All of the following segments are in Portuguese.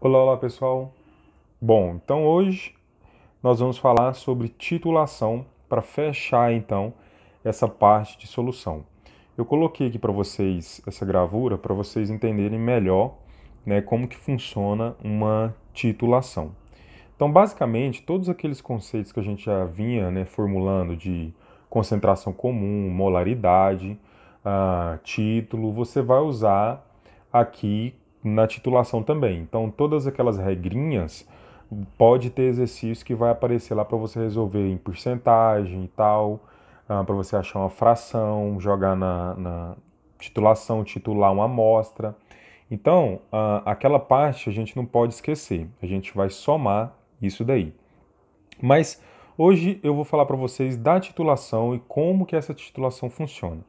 Olá, olá pessoal. Bom, então hoje nós vamos falar sobre titulação para fechar então essa parte de solução. Eu coloquei aqui para vocês essa gravura para vocês entenderem melhor, né, como que funciona uma titulação. Então, basicamente, todos aqueles conceitos que a gente já vinha, né, formulando de concentração comum, molaridade, título, você vai usar aqui na titulação também. Então, todas aquelas regrinhas, pode ter exercício que vai aparecer lá para você resolver em porcentagem e tal, para você achar uma fração, jogar na titulação, titular uma amostra. Então, aquela parte a gente não pode esquecer. A gente vai somar isso daí. Mas hoje eu vou falar para vocês da titulação e como que essa titulação funciona.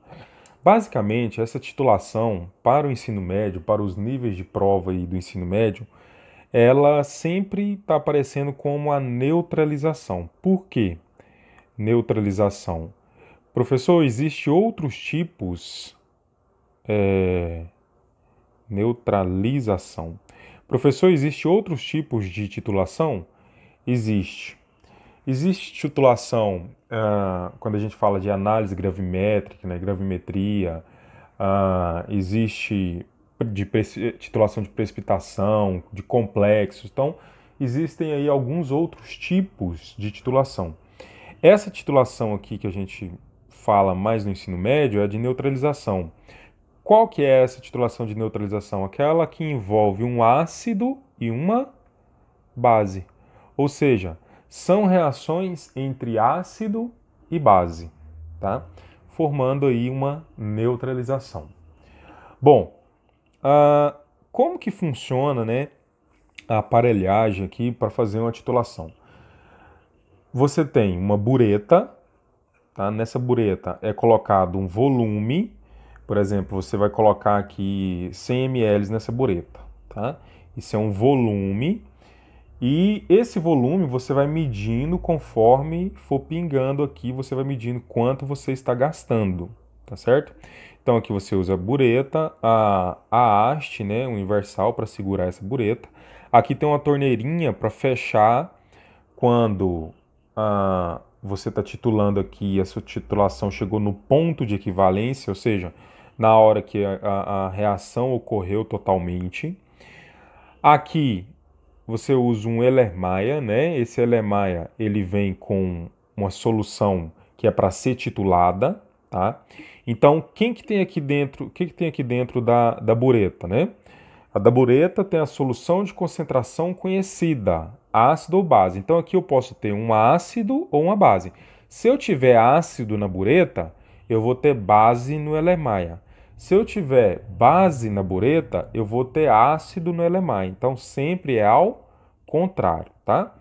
Basicamente, essa titulação para o ensino médio, para os níveis de prova aí do ensino médio, ela sempre está aparecendo como a neutralização. Por quê? Neutralização. Professor, existe outros tipos neutralização. Professor, existe outros tipos de titulação? Existe. Existe titulação quando a gente fala de análise gravimétrica, né, gravimetria, existe titulação de precipitação, de complexos. Então, existem aí alguns outros tipos de titulação. Essa titulação aqui que a gente fala mais no ensino médio é a de neutralização. Qual que é essa titulação de neutralização? Aquela que envolve um ácido e uma base. Ou seja, são reações entre ácido e base, tá? Formando aí uma neutralização. Bom, como que funciona, né, a aparelhagem aqui para fazer uma titulação? Você tem uma bureta, tá? Nessa bureta é colocado um volume. Por exemplo, você vai colocar aqui 100 ml nessa bureta, tá? Isso é um volume e esse volume você vai medindo conforme for pingando aqui, você vai medindo quanto você está gastando, tá certo? Então aqui você usa a bureta, a haste, né, universal para segurar essa bureta. Aqui tem uma torneirinha para fechar quando você está titulando aqui, a sua titulação chegou no ponto de equivalência, ou seja, na hora que a reação ocorreu totalmente. Aqui você usa um Erlenmeyer, né? Esse Erlenmeyer ele vem com uma solução que é para ser titulada, tá? Então, quem que tem aqui dentro? O que tem aqui dentro da bureta, né? A da bureta tem a solução de concentração conhecida, ácido ou base. Então, aqui eu posso ter um ácido ou uma base. Se eu tiver ácido na bureta, eu vou ter base no Erlenmeyer. Se eu tiver base na bureta, eu vou ter ácido no Erlenmeyer. Então, sempre é ao contrário, tá?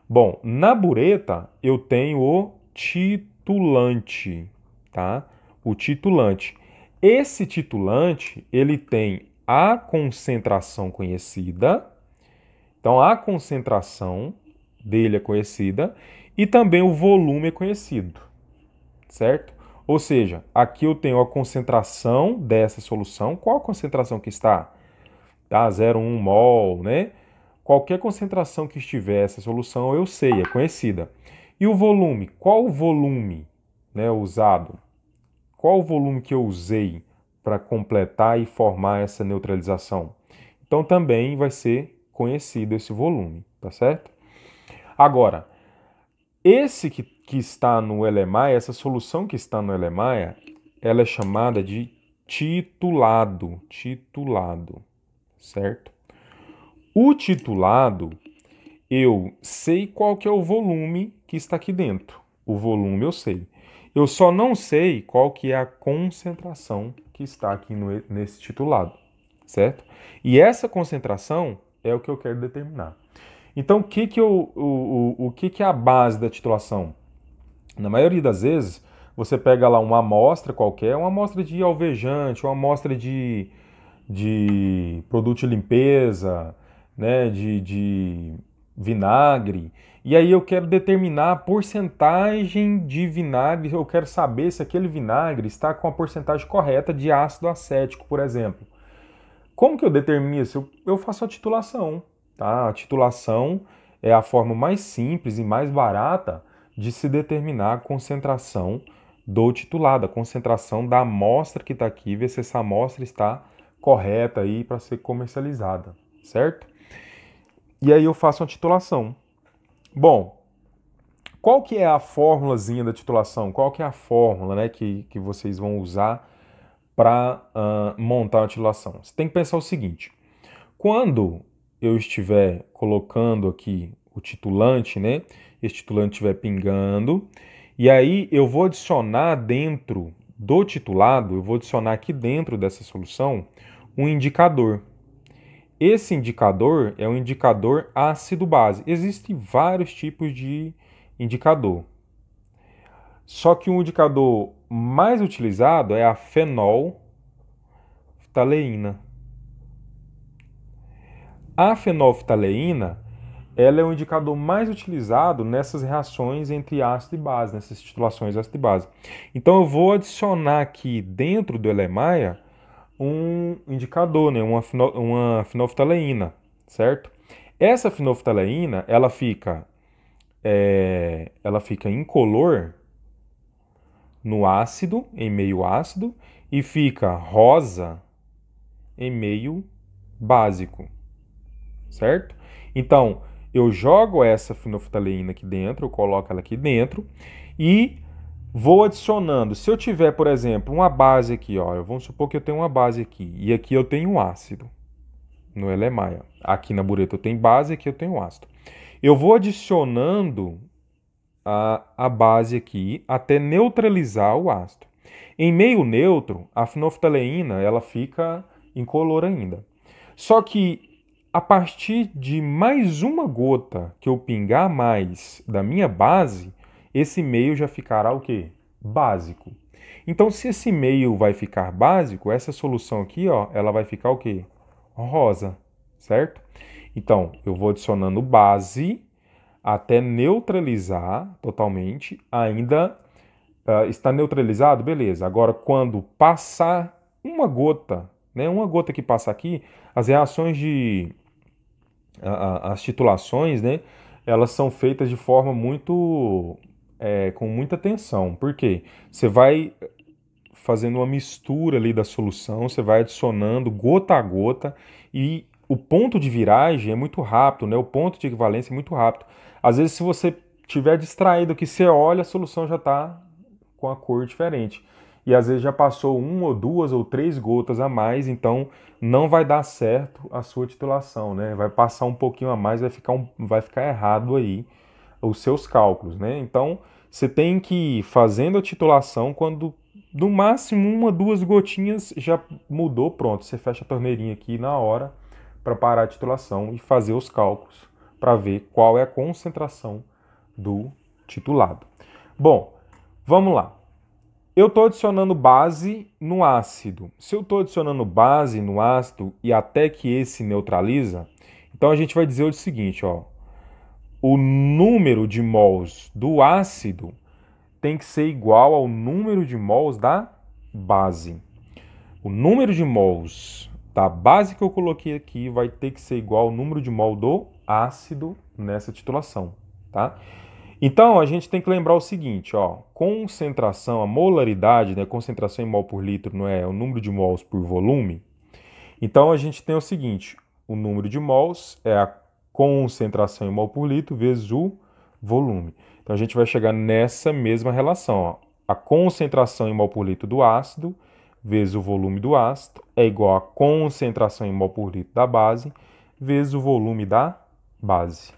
Bom, na bureta, eu tenho o titulante, tá? O titulante. Esse titulante, ele tem a concentração conhecida. Então, a concentração dele é conhecida e também o volume é conhecido, certo? Ou seja, aqui eu tenho a concentração dessa solução. Qual a concentração que está? Tá? 0,1 mol, né? Qualquer concentração que estiver essa solução, eu sei, é conhecida. E o volume? Qual o volume, né, usado? Qual o volume que eu usei para completar e formar essa neutralização? Então também vai ser conhecido esse volume, tá certo? Agora, esse que está no Erlenmeyer, essa solução que está no Erlenmeyer, ela é chamada de titulado, certo? O titulado, eu sei qual que é o volume que está aqui dentro. O volume eu sei. Eu só não sei qual que é a concentração que está aqui nesse titulado, certo? E essa concentração é o que eu quero determinar. Então, o que é a base da titulação? Na maioria das vezes, você pega lá uma amostra qualquer, uma amostra de alvejante, uma amostra de produto de limpeza, né, de vinagre, e aí eu quero determinar a porcentagem de vinagre, eu quero saber se aquele vinagre está com a porcentagem correta de ácido acético, por exemplo. Como que eu determino isso? Eu faço a titulação. Tá? A titulação é a forma mais simples e mais barata de se determinar a concentração do titulado, a concentração da amostra que está aqui, ver se essa amostra está correta aí para ser comercializada, certo? E aí eu faço uma titulação. Bom, qual que é a formulazinha da titulação? Qual que é a fórmula, né, que vocês vão usar para montar uma titulação? Você tem que pensar o seguinte: quando eu estiver colocando aqui o titulante, né, esse titulante estiver pingando, e aí eu vou adicionar dentro do titulado, eu vou adicionar aqui dentro dessa solução um indicador. Esse indicador é um indicador ácido-base. Existem vários tipos de indicador. Só que o indicador mais utilizado é a fenolftaleína. A fenolftaleína, ela é o indicador mais utilizado nessas reações entre ácido e base, nessas titulações ácido e base. Então eu vou adicionar aqui dentro do Elemaia um indicador, né, uma fenolftaleína, certo? Essa fenolftaleína, ela fica incolor no ácido, em meio ácido, e fica rosa em meio básico, certo? Então, eu jogo essa fenolftaleína aqui dentro, eu coloco ela aqui dentro e vou adicionando. Se eu tiver, por exemplo, uma base aqui, ó, vamos supor que eu tenho uma base aqui e aqui eu tenho um ácido no Elemaia. Aqui na bureta eu tenho base, aqui eu tenho ácido. Eu vou adicionando a base aqui até neutralizar o ácido. Em meio neutro, a fenolftaleína ela fica incolor ainda. Só que a partir de mais uma gota que eu pingar mais da minha base, esse meio já ficará o quê? Básico. Então, se esse meio vai ficar básico, essa solução aqui, ó, ela vai ficar o quê? Rosa, certo? Então, eu vou adicionando base até neutralizar totalmente. Ainda está neutralizado? Beleza. Agora, quando passar uma gota, né, uma gota que passa aqui, as reações as titulações, né, elas são feitas de forma muito, com muita atenção. Por quê? Você vai fazendo uma mistura ali da solução, você vai adicionando gota a gota e o ponto de viragem é muito rápido, né? O ponto de equivalência é muito rápido. Às vezes, se você estiver distraído, que você olha, a solução já está com a cor diferente. E às vezes já passou uma ou duas ou três gotas a mais, então não vai dar certo a sua titulação, né? Vai passar um pouquinho a mais, vai ficar errado aí os seus cálculos, né? Então você tem que ir fazendo a titulação quando no máximo uma, duas gotinhas já mudou, pronto. Você fecha a torneirinha aqui na hora para parar a titulação e fazer os cálculos para ver qual é a concentração do titulado. Bom, vamos lá. Eu estou adicionando base no ácido. Se eu estou adicionando base no ácido e até que esse neutraliza, então a gente vai dizer o seguinte, ó. O número de mols do ácido tem que ser igual ao número de mols da base. O número de mols da base que eu coloquei aqui vai ter que ser igual ao número de mol do ácido nessa titulação, tá? Então, a gente tem que lembrar o seguinte, ó, concentração, a molaridade, né, concentração em mol por litro, não é o número de mols por volume. Então, a gente tem o seguinte, o número de mols é a concentração em mol por litro vezes o volume. Então, a gente vai chegar nessa mesma relação, ó. A concentração em mol por litro do ácido vezes o volume do ácido é igual a concentração em mol por litro da base vezes o volume da base.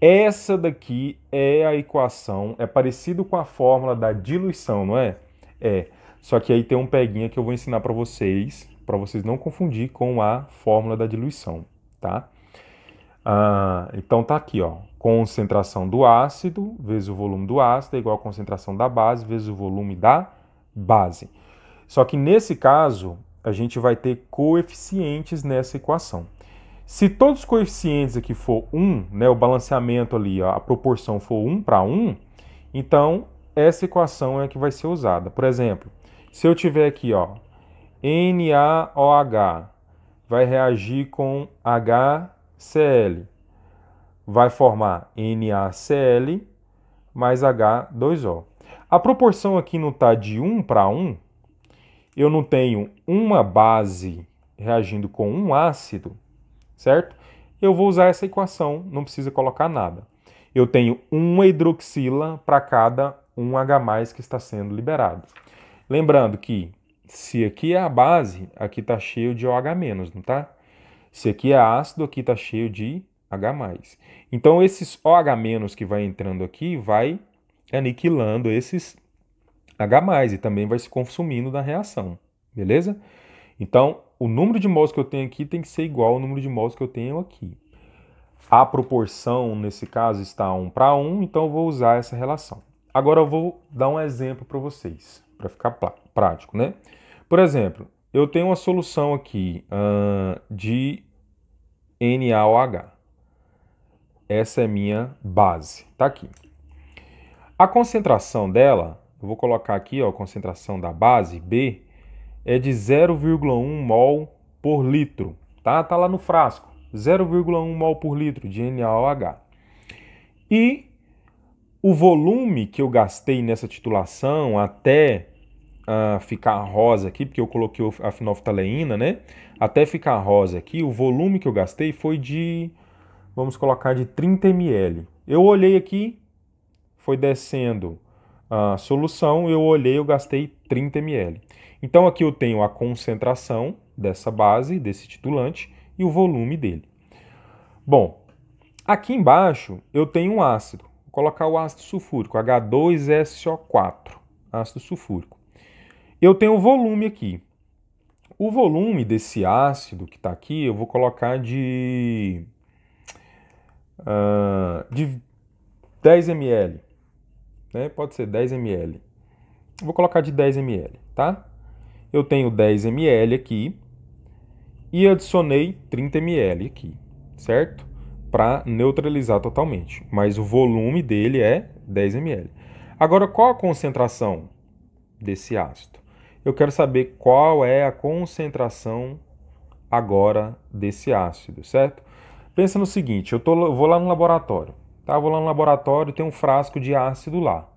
Essa daqui é a equação, é parecido com a fórmula da diluição, não é? É, só que aí tem um peguinha que eu vou ensinar para vocês não confundir com a fórmula da diluição, tá? Então tá aqui, ó, concentração do ácido vezes o volume do ácido é igual a concentração da base vezes o volume da base. Só que nesse caso, a gente vai ter coeficientes nessa equação. Se todos os coeficientes aqui for 1, né, o balanceamento ali, ó, a proporção for 1 para 1, então essa equação é a que vai ser usada. Por exemplo, se eu tiver aqui, ó, NaOH vai reagir com H Cl vai formar NaCl mais H2O. A proporção aqui não está de 1 para 1. Eu não tenho uma base reagindo com um ácido, certo? Eu vou usar essa equação, não precisa colocar nada. Eu tenho uma hidroxila para cada um H+ que está sendo liberado. Lembrando que se aqui é a base, aqui está cheio de OH-, não tá? Se aqui é ácido, aqui está cheio de H+. Então, esses OH- que vai entrando aqui, vai aniquilando esses H+, e também vai se consumindo na reação, beleza? Então, o número de mols que eu tenho aqui tem que ser igual ao número de mols que eu tenho aqui. A proporção, nesse caso, está 1 para 1, então eu vou usar essa relação. Agora eu vou dar um exemplo para vocês, para ficar prático, né? Por exemplo, eu tenho uma solução aqui de NaOH. Essa é minha base, tá aqui. A concentração dela, eu vou colocar aqui, ó, a concentração da base B é de 0,1 mol por litro, tá? Tá lá no frasco, 0,1 mol por litro de NaOH. E o volume que eu gastei nessa titulação até ficar rosa aqui, porque eu coloquei a fenolftaleína, né? Até ficar rosa aqui, o volume que eu gastei foi de, vamos colocar, de 30 ml. Eu olhei aqui, foi descendo a solução, eu gastei 30 ml. Então aqui eu tenho a concentração dessa base, desse titulante, e o volume dele. Bom, aqui embaixo eu tenho um ácido. Vou colocar o ácido sulfúrico, H2SO4, ácido sulfúrico. Eu tenho o volume aqui. O volume desse ácido que está aqui, eu vou colocar de 10 ml. Né? Pode ser 10 ml. Vou colocar de 10 ml, tá? Eu tenho 10 ml aqui e adicionei 30 ml aqui, certo? Para neutralizar totalmente. Mas o volume dele é 10 ml. Agora, qual a concentração desse ácido? Eu quero saber qual é a concentração agora desse ácido, certo? Pensa no seguinte, eu vou lá no laboratório, tá? Vou lá no laboratório, tem um frasco de ácido lá.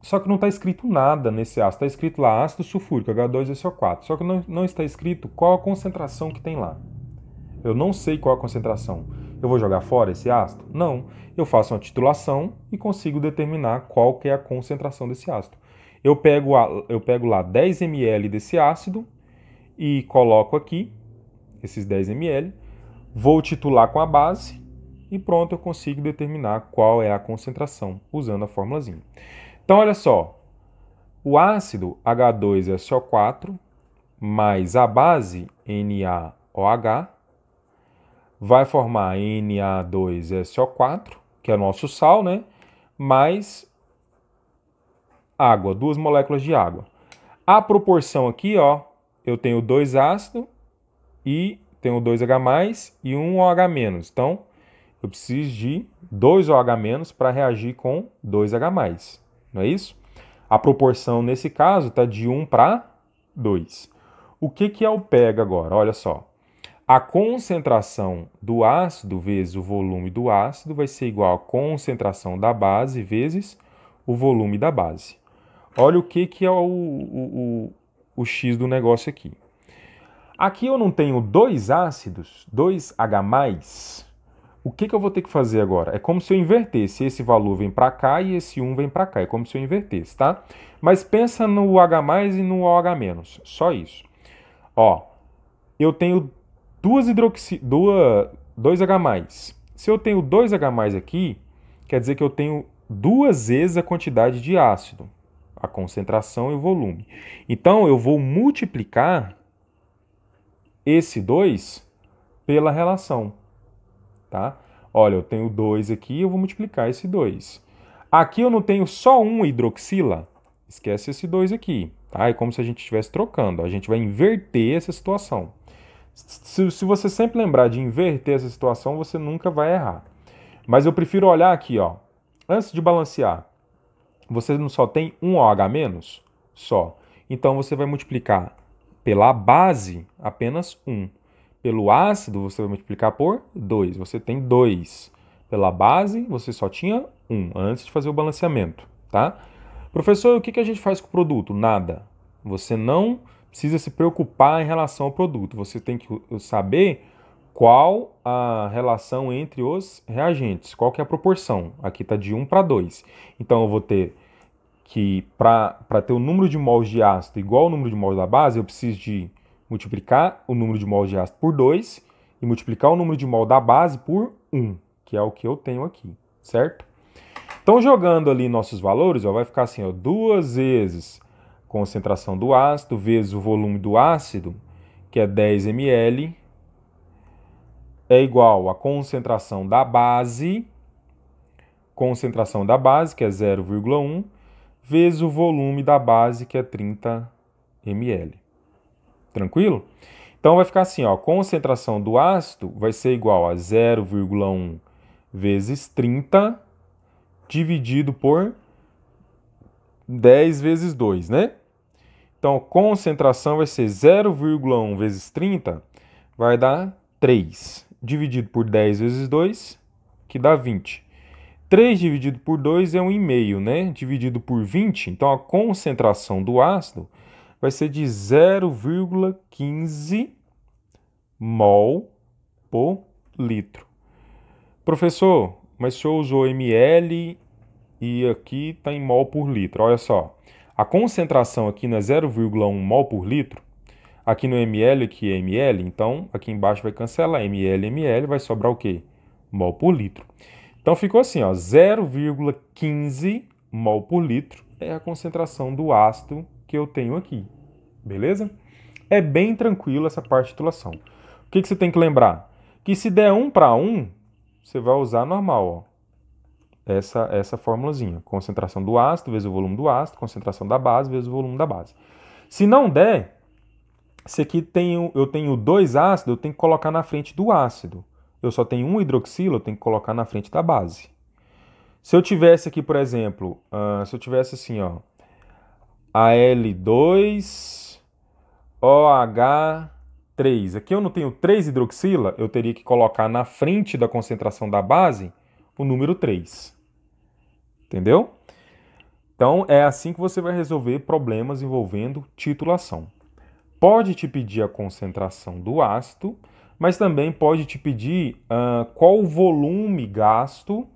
Só que não está escrito nada nesse ácido. Está escrito lá ácido sulfúrico, H2SO4. Só que não está escrito qual a concentração que tem lá. Eu não sei qual a concentração. Eu vou jogar fora esse ácido? Não. Eu faço uma titulação e consigo determinar qual que é a concentração desse ácido. Eu pego lá 10 ml desse ácido e coloco aqui, esses 10 ml, vou titular com a base e pronto, eu consigo determinar qual é a concentração usando a formulazinha. Então, olha só, o ácido H2SO4 mais a base NaOH vai formar Na2SO4, que é nosso sal, né? Mais água, 2 moléculas de água. A proporção aqui, ó, eu tenho 2 ácidos e tenho 2H+, e 1 OH-. Então, eu preciso de 2 OH- para reagir com 2H+. Não é isso? A proporção, nesse caso, está de 1 para 2. O que é o pega agora? Olha só. A concentração do ácido vezes o volume do ácido vai ser igual à concentração da base vezes o volume da base. Olha o que é o X do negócio aqui. Aqui eu não tenho 2 ácidos, 2H+. O que eu vou ter que fazer agora? É como se eu invertesse. Esse valor vem para cá e esse 1 vem para cá. É como se eu invertesse, tá? Mas pensa no H+ e no OH-. Só isso. Ó, eu tenho 2H+. Se eu tenho 2H+ aqui, quer dizer que eu tenho 2 vezes a quantidade de ácido, a concentração e o volume. Então, eu vou multiplicar esse 2 pela relação, tá? Olha, eu tenho 2 aqui, eu vou multiplicar esse 2. Aqui eu não tenho só uma hidroxila, esquece esse 2 aqui, tá? É como se a gente estivesse trocando, a gente vai inverter essa situação. Se você sempre lembrar de inverter essa situação, você nunca vai errar. Mas eu prefiro olhar aqui, ó. Antes de balancear, você não só tem um OH-? Só. Então, você vai multiplicar pela base apenas 1. pelo ácido, você vai multiplicar por 2. Você tem 2. Pela base, você só tinha 1 antes de fazer o balanceamento, tá? Professor, o que a gente faz com o produto? Nada. Você não precisa se preocupar em relação ao produto. Você tem que saber qual a relação entre os reagentes, qual que é a proporção. Aqui está de 1 para 2. Então, eu vou ter que, para ter o número de mols de ácido igual ao número de mols da base, eu preciso de multiplicar o número de mols de ácido por 2 e multiplicar o número de mol da base por 1, que é o que eu tenho aqui, certo? Então, jogando ali nossos valores, ó, vai ficar assim, ó, 2 vezes concentração do ácido vezes o volume do ácido, que é 10 ml, é igual a concentração da base, que é 0,1, vezes o volume da base, que é 30 ml. Tranquilo? Então vai ficar assim, ó, a concentração do ácido vai ser igual a 0,1 vezes 30 dividido por 10 vezes 2, né? Então a concentração vai ser 0,1 vezes 30, vai dar 3, dividido por 10 vezes 2, que dá 20. 3 dividido por 2 é 1,5, né? Dividido por 20, então a concentração do ácido vai ser de 0,15 mol por litro. Professor, mas o senhor usou ml e aqui está em mol por litro. Olha só, a concentração aqui não é 0,1 mol por litro, aqui no ml, aqui é ml, então aqui embaixo vai cancelar ml, ml, vai sobrar o quê? Mol por litro. Então ficou assim, ó, 0,15 mol por litro é a concentração do ácido que eu tenho aqui, beleza? É bem tranquilo essa parte de titulação. O que você tem que lembrar? Que se der 1 para 1, você vai usar normal, ó. Essa formulazinha. Concentração do ácido vezes o volume do ácido, concentração da base vezes o volume da base. Se não der, se aqui eu tenho 2 ácidos, eu tenho que colocar na frente do ácido. Eu só tenho 1 hidroxilo, eu tenho que colocar na frente da base. Se eu tivesse aqui, por exemplo, se eu tivesse assim, ó, Al2OH3. Aqui eu não tenho 3 hidroxila, eu teria que colocar na frente da concentração da base o número 3. Entendeu? Então, é assim que você vai resolver problemas envolvendo titulação. Pode te pedir a concentração do ácido, mas também pode te pedir qual o volume gasto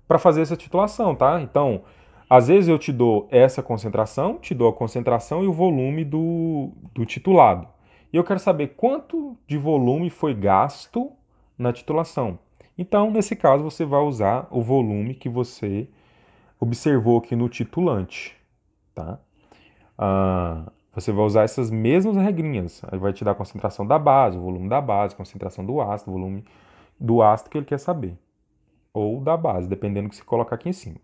para fazer essa titulação, tá? Então, às vezes eu te dou essa concentração, te dou a concentração e o volume do titulado. E eu quero saber quanto de volume foi gasto na titulação. Então, nesse caso, você vai usar o volume que você observou aqui no titulante, tá? Você vai usar essas mesmas regrinhas. Aí vai te dar a concentração da base, o volume da base, concentração do ácido, o volume do ácido que ele quer saber. Ou da base, dependendo do que você colocar aqui em cima.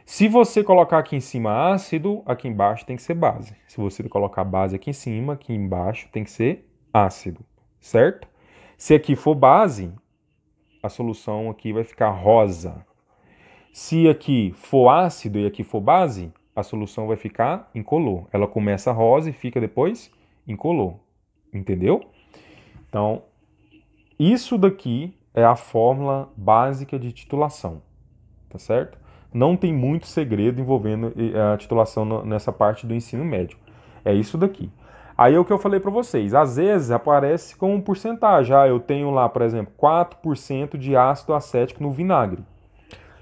Se você colocar aqui em cima ácido, aqui embaixo tem que ser base. Se você colocar base aqui em cima, aqui embaixo tem que ser ácido, certo? Se aqui for base, a solução aqui vai ficar rosa. Se aqui for ácido e aqui for base, a solução vai ficar incolor. Ela começa rosa e fica depois incolor. Entendeu? Então, isso daqui é a fórmula básica de titulação. Tá certo? Não tem muito segredo envolvendo a titulação nessa parte do ensino médio. É isso daqui. Aí é o que eu falei para vocês. Às vezes aparece como porcentagem. Eu tenho lá, por exemplo, 4% de ácido acético no vinagre.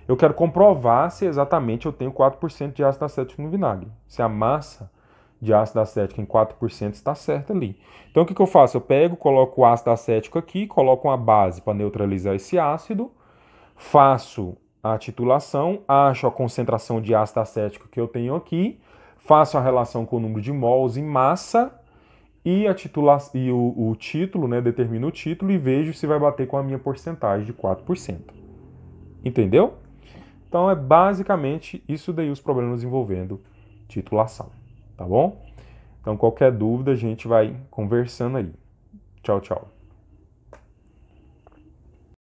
Eu quero comprovar se exatamente eu tenho 4% de ácido acético no vinagre. Se a massa de ácido acético em 4% está certa ali. Então o que eu faço? Eu pego, coloco o ácido acético aqui, coloco uma base para neutralizar esse ácido, faço a titulação, acho a concentração de ácido acético que eu tenho aqui, faço a relação com o número de mols em massa e, o título, né, determino o título e vejo se vai bater com a minha porcentagem de 4%. Entendeu? Então é basicamente isso daí os problemas envolvendo titulação, tá bom? Então qualquer dúvida a gente vai conversando aí. Tchau, tchau.